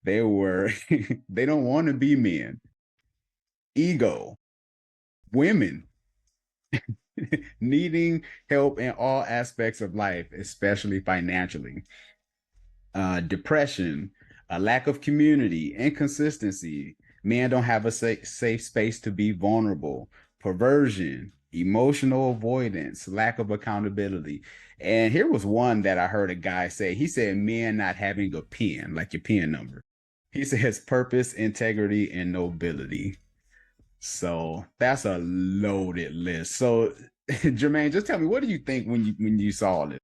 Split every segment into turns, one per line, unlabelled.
They were, they don't want to be men. Ego, women needing help in all aspects of life, especially financially. Depression, a lack of community, inconsistency. Men don't have a safe space to be vulnerable. Perversion, emotional avoidance, lack of accountability. And here was one that I heard a guy say. He said, men not having a pen, like your pen number. He says purpose, integrity, and nobility. So that's a loaded list. So Jermaine, just tell me, what do you think when you saw this?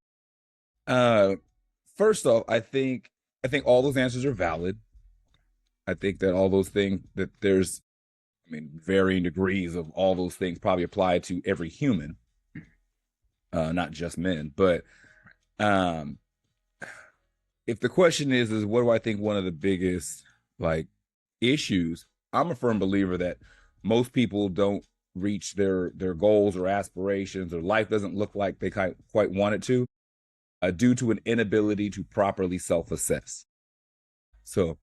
Uh, First off, I think all those answers are valid. I think that all those things that there's, I mean, varying degrees of all those things probably apply to every human, not just men. But um, if the question is what do I think one of the biggest like issues? I'm a firm believer that most people don't reach their goals or aspirations, or life doesn't look like they quite want it to, due to an inability to properly self-assess. So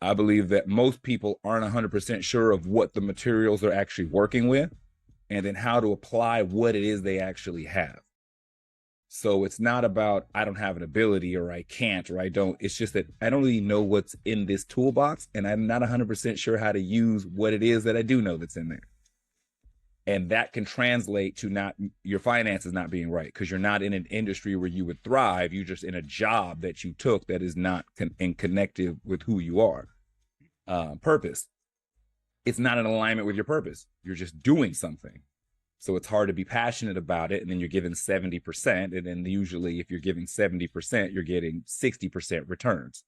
I believe that most people aren't 100% sure of what the materials they're actually working with, and then how to apply what it is they actually have. So it's not about I don't have an ability or I can't or I don't. It's just that I don't really know what's in this toolbox, and I'm not 100% sure how to use what it is that I do know that's in there. And that can translate to not your finances not being right, because you're not in an industry where you would thrive. You're just in a job that you took that is not connected with who you are. Purpose. It's not in alignment with your purpose. You're just doing something. So it's hard to be passionate about it. And then you're given 70%. And then usually if you're giving 70%, you're getting 60% returns.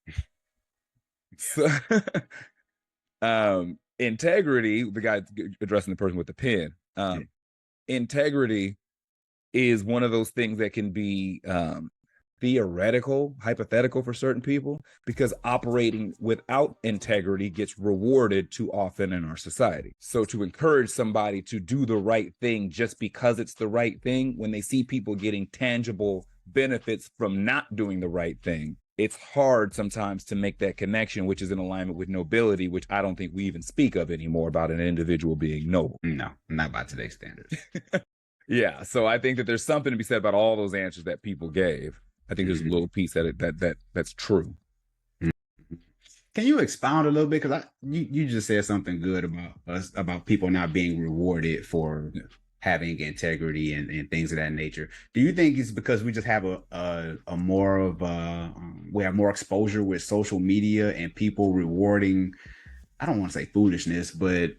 So integrity, the guy addressing the person with the pen, integrity is one of those things that can be theoretical, hypothetical for certain people, because operating without integrity gets rewarded too often in our society. So to encourage somebody to do the right thing just because it's the right thing, when they see people getting tangible benefits from not doing the right thing, it's hard sometimes to make that connection, which is in alignment with nobility, which I don't think we even speak of anymore about an individual being noble.
No, not by today's standards.
Yeah, so I think that there's something to be said about all those answers that people gave. I think there's a little piece that's true.
Can you expound a little bit? Because you just said something good about us, about people not being rewarded for having integrity and things of that nature. Do you think it's because we just have a more of we have more exposure with social media and people rewarding, I don't want to say foolishness, but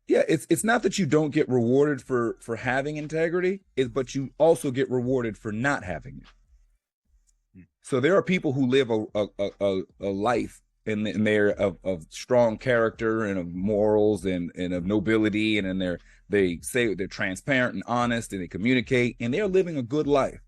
yeah, it's not that you don't get rewarded for having integrity, but you also get rewarded for not having it. So there are people who live a life and they're of strong character and of morals and of nobility, and they say they're transparent and honest and they communicate and they're living a good life.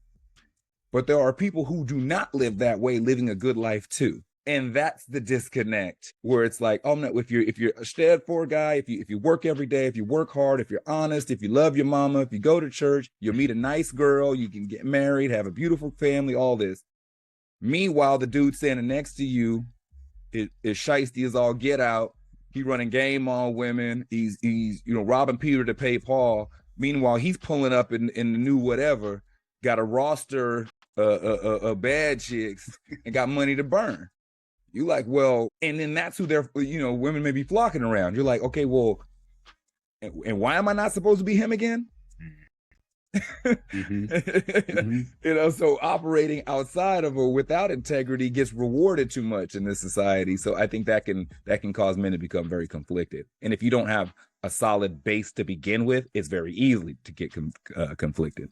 But there are people who do not live that way, living a good life too. And that's the disconnect, where it's like, oh no, if you're a straightforward guy, if you work every day, if you work hard, if you're honest, if you love your mama, if you go to church, you'll meet a nice girl, you can get married, have a beautiful family, all this. Meanwhile, the dude standing next to you is shiesty as all get out. He running game on women. He's robbing Peter to pay Paul. Meanwhile, he's pulling up in the new whatever, got a roster of bad chicks and got money to burn. You like, well, and then that's who they're, women may be flocking around. You're like, okay, well, and why am I not supposed to be him again? So operating outside of or without integrity gets rewarded too much in this society. So I think that can cause men to become very conflicted. And if you don't have a solid base to begin with, it's very easy to get conflicted.